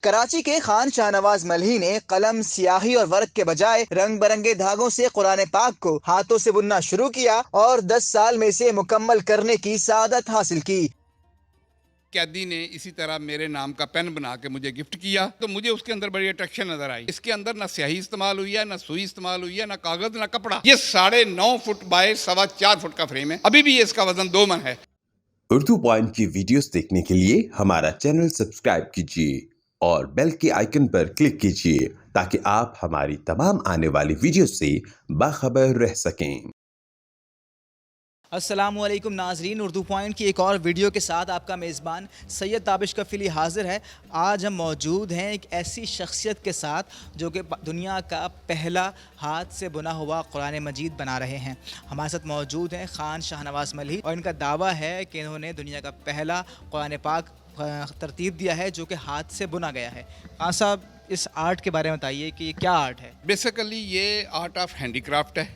कराची के खान शाहनवाज मल्ही ने कलम, स्याही और वर्क के बजाय रंग बिरंगे धागों से कुरान पाक को हाथों से बुनना शुरू किया और 10 साल में इसे मुकम्मल करने की सआदत हासिल की। कैदी ने इसी तरह मेरे नाम का पेन बना के मुझे गिफ्ट किया, तो मुझे उसके अंदर बड़ी अट्रैक्शन नजर आई। इसके अंदर ना स्याही इस्तेमाल हुई है, ना सुई इस्तेमाल हुई है, ना कागज, ना कपड़ा। ये 9.5 फुट बाय 4.25 फुट का फ्रेम है। अभी भी ये इसका वजन 2 मन है। उर्दू पॉइंट की वीडियोस देखने के लिए हमारा चैनल सब्सक्राइब कीजिए और बेल के आइकन पर क्लिक कीजिए ताकि आप हमारी तमाम आने वाली वीडियो से बाखबर रह सकें। अस्सलामुअलैकुम नाजरीन, उर्दू पॉइंट की एक और वीडियो के साथ आपका मेज़बान सैयद ताबिश कफ़ीली हाज़िर है। आज हम मौजूद हैं एक ऐसी शख्सियत के साथ जो कि दुनिया का पहला हाथ से बुना हुआ कुरान मजीद बना रहे हैं। हमारे साथ मौजूद हैं खान शाहनवाज मल्ही और इनका दावा है कि इन्होंने दुनिया का पहला कुरान पाक तरतीब दिया है जो कि हाथ से बुना गया है। खान साहब, इस आर्ट के बारे में बताइए कि ये क्या आर्ट है। बेसिकली ये आर्ट ऑफ हैंडीक्राफ्ट है,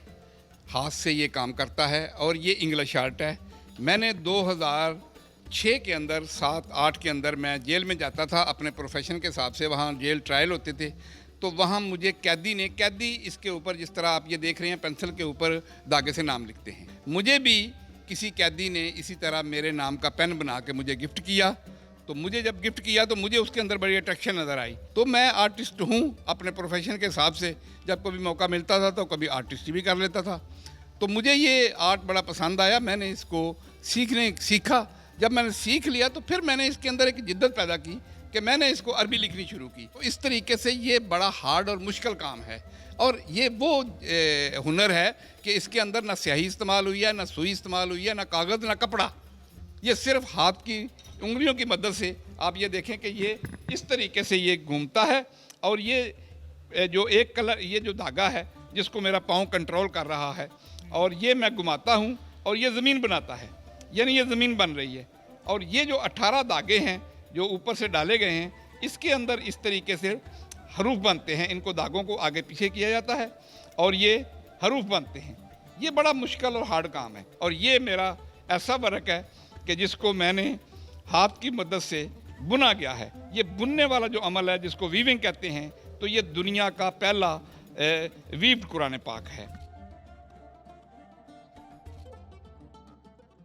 हाथ से ये काम करता है और ये इंग्लिश आर्ट है। मैंने 2006 के अंदर 7-8 के अंदर मैं जेल में जाता था अपने प्रोफेशन के हिसाब से। वहाँ जेल ट्रायल होते थे, तो वहाँ मुझे कैदी इसके ऊपर, जिस तरह आप ये देख रहे हैं, पेंसिल के ऊपर धागे से नाम लिखते हैं। मुझे भी किसी कैदी ने इसी तरह मेरे नाम का पेन बना के मुझे गिफ्ट किया, तो मुझे जब गिफ्ट किया तो मुझे उसके अंदर बड़ी अट्रैक्शन नज़र आई। तो मैं आर्टिस्ट हूँ अपने प्रोफेशन के हिसाब से। जब कभी मौका मिलता था तो कभी आर्टिस्ट भी कर लेता था। तो मुझे ये आर्ट बड़ा पसंद आया, मैंने इसको सीखा। जब मैंने सीख लिया तो फिर मैंने इसके अंदर एक जिद्दत पैदा की कि मैंने इसको अरबी लिखनी शुरू की। तो इस तरीके से ये बड़ा हार्ड और मुश्किल काम है और ये वो हुनर है कि इसके अंदर ना स्याही इस्तेमाल हुई है, ना सुई इस्तेमाल हुई है, ना कागज़, ना कपड़ा। ये सिर्फ हाथ की उंगलियों की मदद से आप ये देखें कि ये इस तरीके से ये घूमता है और ये जो एक कलर, ये जो धागा है जिसको मेरा पाँव कंट्रोल कर रहा है, और ये मैं घुमाता हूँ और ये ज़मीन बनाता है, यानी ये ज़मीन बन रही है। और ये जो 18 धागे हैं जो ऊपर से डाले गए हैं, इसके अंदर इस तरीके से हरूफ बनते हैं। इनको धागों को आगे पीछे किया जाता है और ये हरूफ बनते हैं। ये बड़ा मुश्किल और हार्ड काम है और ये मेरा ऐसा वर्क है कि जिसको मैंने हाथ की मदद से बुना गया है। ये बुनने वाला जो अमल है जिसको वीविंग कहते हैं, तो ये दुनिया का पहला वीव्ड कुरान पाक है।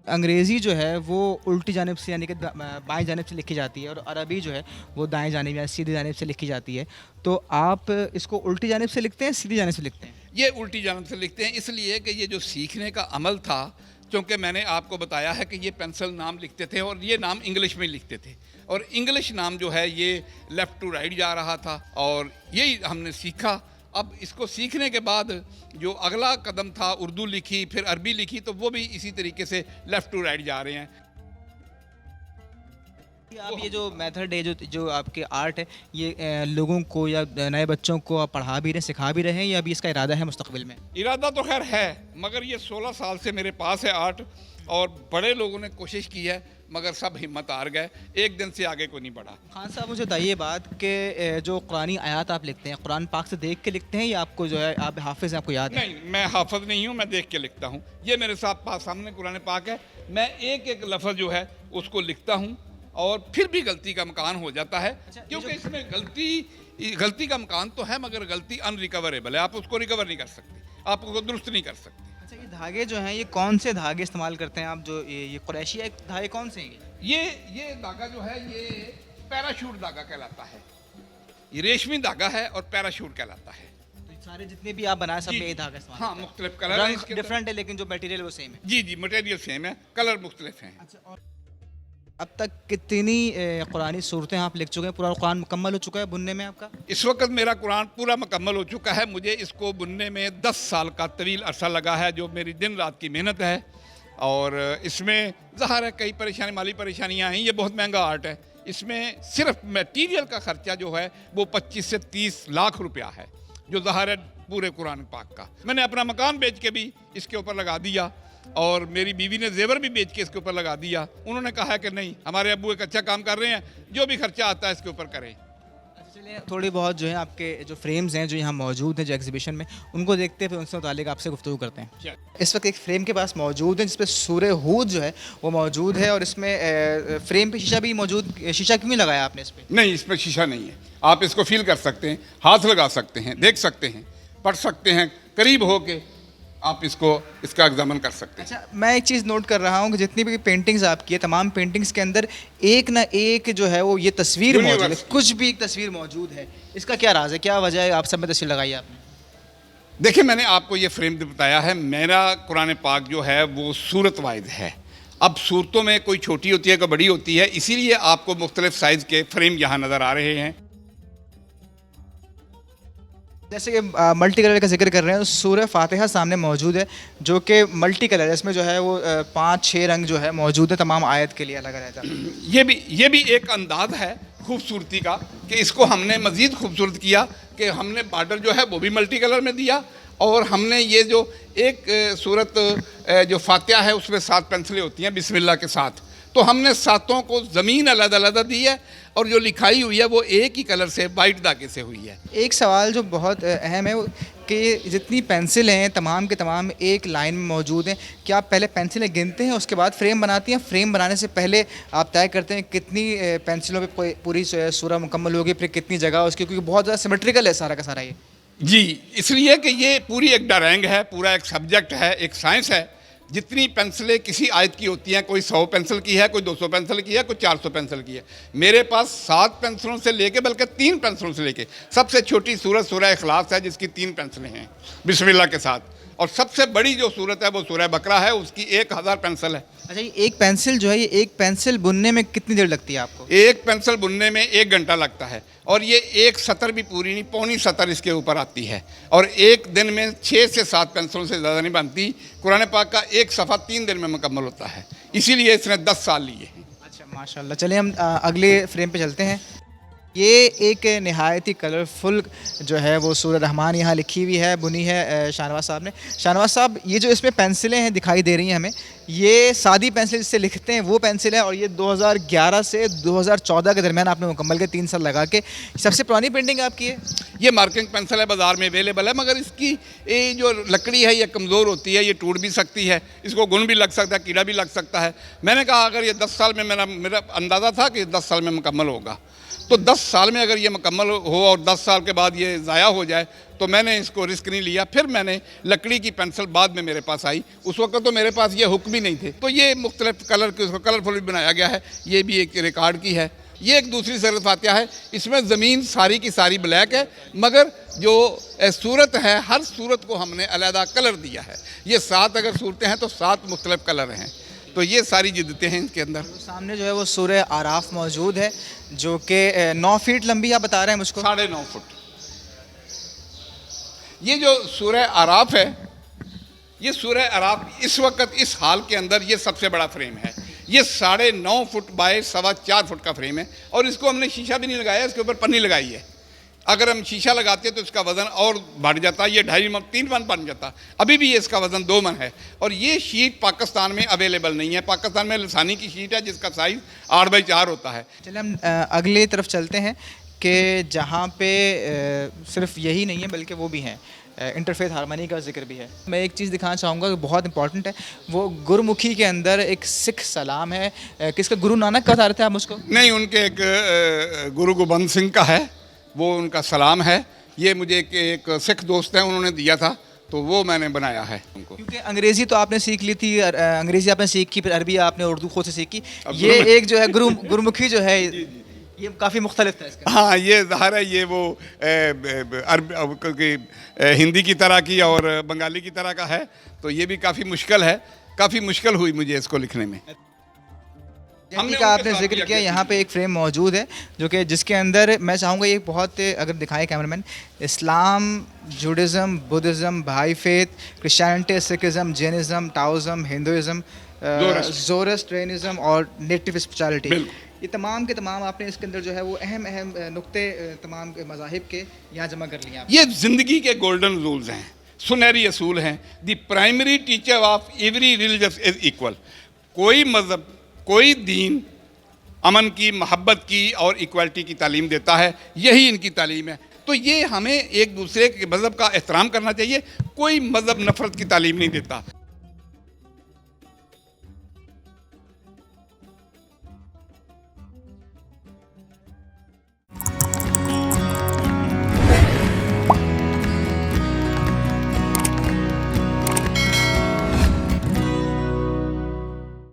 अंग्रेज़ी जो है वो उल्टी जानिब से यानी कि बाएं जानिब से लिखी जाती है और अरबी जो है वो दाएं जानिब या सीधी जानिब से लिखी जाती है। तो आप इसको उल्टी जानिब से लिखते हैं, सीधी जानिब से लिखते हैं? ये उल्टी जानिब से लिखते हैं, इसलिए कि ये जो सीखने का अमल था, क्योंकि मैंने आपको बताया है कि ये पेंसिल नाम लिखते थे और ये नाम इंग्लिश में लिखते थे और इंग्लिश नाम जो है ये लेफ़्ट टू राइट जा रहा था और यही हमने सीखा। अब इसको सीखने के बाद जो अगला कदम था, उर्दू लिखी, फिर अरबी लिखी, तो वो भी इसी तरीके से लेफ़्ट टू राइट जा रहे हैं। आप ये जो मेथड है, जो आपके आर्ट है, ये लोगों को या नए बच्चों को आप पढ़ा भी रहे हैं, सिखा भी रहे हैं, या अभी इसका इरादा है मुस्तकबिल में? इरादा तो खैर है, मगर ये 16 साल से मेरे पास है आर्ट और बड़े लोगों ने कोशिश की है मगर सब हिम्मत हार गए, एक दिन से आगे को नहीं बढ़ा। खान साहब, मुझे बताइए बात कि जो कुरानी आयत आप लिखते हैं, कुरान पाक से देख के लिखते हैं या आपको जो है आप हाफिज़ हैं, आपको याद है? नहीं, मैं हाफिज नहीं हूँ, मैं देख के लिखता हूँ। ये मेरे सामने कुरान पाक है, मैं एक एक लफ्ज़ जो है उसको लिखता हूँ और फिर भी गलती का मकान हो जाता है। क्योंकि इसमें गलती का मकान तो है मगर गलती अनरिकवरेबल है, आप उसको रिकवर नहीं कर सकते, आप उसको दुरुस्त नहीं कर सकते। अच्छा, ये धागे जो हैं, ये कौन से धागे इस्तेमाल करते हैं आप? जो ये कुरैशी धागे कौन से हैं? ये धागा जो है ये पैराशूट धागा कहलाता है। ये रेशमी धागा है और पैराशूट कहलाता है। तो सारे जितने भी आप बनाए सब में ये धागा इस्तेमाल? हाँ, मुख्तलिफ कलर है, रंग डिफरेंट है लेकिन जो मटेरियल वो सेम है। जी, मटेरियल सेम है, कलर मुख्तलिफ हैं। अच्छा, और अब तक कितनी कुरानी सूरतें आप लिख चुके हैं? पूरा कुरान मुकम्मल हो चुका है बुनने में आपका? इस वक्त मेरा कुरान पूरा मुकम्मल हो चुका है। मुझे इसको बुनने में 10 साल का तवील अरसा लगा है, जो मेरी दिन रात की मेहनत है। और इसमें ज़ाहिर है कई माली परेशानियाँ हैं। ये बहुत महंगा आर्ट है, इसमें सिर्फ मटीरियल का ख़र्चा जो है वो 25 से 30 लाख रुपया है, जो ज़ाहिर है पूरे कुरान पाक का। मैंने अपना मकान बेच के भी इसके ऊपर लगा दिया और मेरी बीवी ने जेवर भी बेच के इसके ऊपर लगा दिया। उन्होंने कहा है कि नहीं, हमारे अब्बू एक अच्छा काम कर रहे हैं, जो भी खर्चा आता है इसके ऊपर करें। चलिए थोड़ी बहुत जो है आपके जो फ्रेम्स हैं जो यहाँ मौजूद हैं जो एग्जीबिशन में, उनको देखते हैं फिर उनसे मुतालिक आपसे गुफ्तगू करते हैं। इस वक्त एक फ्रेम के पास मौजूद है जिस पे सूरह हूद जो है वो मौजूद है, और इसमें फ्रेम पे शीशा भी मौजूद। शीशा क्यों नहीं लगाया आपने इस पे? नहीं, इसमें शीशा नहीं है। आप इसको फील कर सकते हैं, हाथ लगा सकते हैं, देख सकते हैं, पढ़ सकते हैं, करीब होके आप इसका एग्जामिन कर सकते हैं। अच्छा, मैं एक चीज़ नोट कर रहा हूँ कि जितनी भी पेंटिंग्स आपकी है, तमाम पेंटिंग्स के अंदर एक ना एक जो है वो ये तस्वीर मौजूद है, कुछ भी एक तस्वीर मौजूद है। इसका क्या राज है, क्या वजह है आप सब में तस्वीर लगाई आपने? देखिए, मैंने आपको ये फ्रेम बताया है, मेरा कुरान पाक जो है वो सूरत वाइज है। अब सूरतों में कोई छोटी होती है, कोई बड़ी होती है, इसीलिए आपको मुख्तलिफ साइज़ के फ्रेम यहाँ नज़र आ रहे हैं। जैसे कि मल्टी कलर का जिक्र कर रहे हैं, सूरह फातिहा सामने मौजूद है जो कि मल्टी कलर है, इसमें जो है वो 5-6 रंग जो है मौजूद है तमाम आयत के लिए अलग अलग। ये भी एक अंदाज है खूबसूरती का कि इसको हमने मज़ीद खूबसूरत किया कि हमने बॉर्डर जो है वो भी मल्टी कलर में दिया, और हमने ये जो एक सूरत जो फातिहा है उसमें 7 पेंसिलें होती हैं बिस्मिल्लाह के साथ, तो हमने सातों को ज़मीन अलग अलग दी है, और जो लिखाई हुई है वो एक ही कलर से वाइट धागे से हुई है। एक सवाल जो बहुत अहम है वो कि जितनी पेंसिल हैं तमाम के तमाम एक लाइन में मौजूद हैं, क्या आप पहले पेंसिलें गिनते हैं उसके बाद फ्रेम बनाती हैं? फ्रेम बनाने से पहले आप तय करते हैं कितनी पेंसिलों पे पूरी सूरह मुकम्मल होगी, फिर कितनी जगह उसकी, क्योंकि बहुत ज़्यादा सिमेट्रिकल है सारा का सारा ये। जी, इसलिए कि ये पूरी एक ड्राइंग है, पूरा एक सब्जेक्ट है, एक साइंस है। जितनी पेंसिलें किसी आयत की होती हैं, कोई 100 पेंसिल की है, कोई 200 पेंसिल की है, कोई 400 पेंसिल की है। मेरे पास 7 पेंसिलों से लेके बल्कि 3 पेंसिलों से लेके सबसे छोटी सूरत सूरह इखलास है जिसकी 3 पेंसिलें हैं बिस्मिल्लाह के साथ, और सबसे बड़ी जो सूरत है वो सूरह बकरा है, उसकी 1000 पेंसिल है। अच्छा, ये एक पेंसिल जो है, ये एक पेंसिल बुनने में कितनी देर लगती है आपको? एक पेंसिल बुनने में 1 घंटा लगता है, और ये एक सतर भी पूरी नहीं, पौनी सतर इसके ऊपर आती है, और एक दिन में 6 से 7 पेंसिलों से ज़्यादा नहीं बनती। कुरान पाक का एक सफ़ा 3 दिन में मुकम्मल होता है, इसीलिए इसने 10 साल लिए हैं। अच्छा, माशाल्लाह। चलिए हम अगले फ्रेम पे चलते हैं। ये एक नहायत ही कलरफुल जो है वो सूरह रहमान यहाँ लिखी हुई है, बुनी है शाहनवाज साहब ने। शाहनवाज साहब, ये जो इसमें पेंसिलें हैं दिखाई दे रही हैं हमें, ये सादी पेंसिल जिससे लिखते हैं वो पेंसिल है, और ये 2011 से 2014 के दरमियान आपने मुकम्मल के 3 साल लगा के सबसे पुरानी पेंटिंग आपकी है। ये मार्किंग पेंसिल है, बाज़ार में अवेलेबल है, मगर इसकी ये जो लकड़ी है ये कमज़ोर होती है, ये टूट भी सकती है, इसको गुण भी लग सकता है, कीड़ा भी लग सकता है। मैंने कहा अगर ये 10 साल में मेरा अंदाज़ा था कि 10 साल में मुकम्मल होगा, तो 10 साल में अगर ये मुकम्मल हो और 10 साल के बाद ये ज़ाया हो जाए तो मैंने इसको रिस्क नहीं लिया। फिर मैंने लकड़ी की पेंसिल बाद में मेरे पास आई, उस वक्त तो मेरे पास ये हुक भी नहीं थे, तो ये मुख्तलिफ कलर के उसको कलरफुल भी बनाया गया है। ये भी एक रिकॉर्ड की है। ये एक दूसरी सूरत फातिहा है, इसमें ज़मीन सारी की सारी ब्लैक है, मगर जो सूरत है हर सूरत को हमने अलहदा कलर दिया है। ये 7 अगर सूरतें हैं तो 7 मुख्तलिफ कलर हैं, तो ये सारी जिद्दतें हैं इसके अंदर। सामने जो है वो सूरह आराफ मौजूद है जो कि 9 फीट लंबी आप बता रहे हैं मुझको? 9.5 फुट। ये जो सूरह आराफ है, ये सूरह आराफ इस वक्त इस हाल के अंदर ये सबसे बड़ा फ्रेम है। ये 9.5 फुट बाय 4.25 फुट का फ्रेम है, और इसको हमने शीशा भी नहीं लगाया, इसके ऊपर पन्नी लगाई है। अगर हम शीशा लगाते तो इसका वज़न और बढ़ जाता, ये 2.5 मन 3 मन बन जाता। अभी भी ये इसका वज़न 2 मन है, और ये शीट पाकिस्तान में अवेलेबल नहीं है। पाकिस्तान में लसानी की शीट है जिसका साइज़ 8x4 होता है। चलिए हम अगली तरफ चलते हैं कि जहाँ पे सिर्फ यही नहीं है बल्कि वो भी हैं, इंटरफेथ हारमोनी का जिक्र भी है। मैं एक चीज़ दिखाना चाहूँगा कि बहुत इंपॉर्टेंट है, वो गुरमुखी के अंदर एक सिख सलाम है। किसका? गुरु नानक का बता रहे थे आप मुझको? नहीं, उनके एक गुरु गोबंद सिंह का है, वो उनका सलाम है। ये मुझे एक सिख दोस्त है, उन्होंने दिया था, तो वो मैंने बनाया है उनको। क्योंकि अंग्रेज़ी तो आपने सीख ली थी, अंग्रेज़ी आपने सीखी, फिर अरबी आपने उर्दू खुद से सीखी। ये एक जो है गुरमुखी जो है ये काफ़ी मुख्तलिफ था इसका। हाँ, ये ज़ाहिर है, ये वो हिंदी की तरह की और बंगाली की तरह का है, तो ये भी काफ़ी मुश्किल हुई मुझे इसको लिखने में। हमने का आपने जिक्र किया, यहाँ पे एक फ्रेम मौजूद है जो कि जिसके अंदर मैं चाहूँगा ये बहुत, अगर दिखाएं cameraman, Islam, Judaism, Buddhism, Baha'i faith, Christianity, Sikhism, Jainism, Taoism, Hinduism, Zoroastrianism और नेटिव स्पिरिचुअलिटी, ये तमाम के तमाम आपने इसके अंदर जो है वो अहम नुक्ते तमाम मज़ाहिब के यहाँ जमा कर लिए। ये ज़िंदगी के गोल्डन रूल्स हैं, सुनहरी असूल हैं। The primary teacher of every religion is equal. कोई मज़हब, कोई दीन अमन की, मोहब्बत की और इक्वालिटी की तालीम देता है। यही इनकी तालीम है। तो ये हमें एक दूसरे के मज़हब का एहतराम करना चाहिए। कोई मज़हब नफ़रत की तालीम नहीं देता।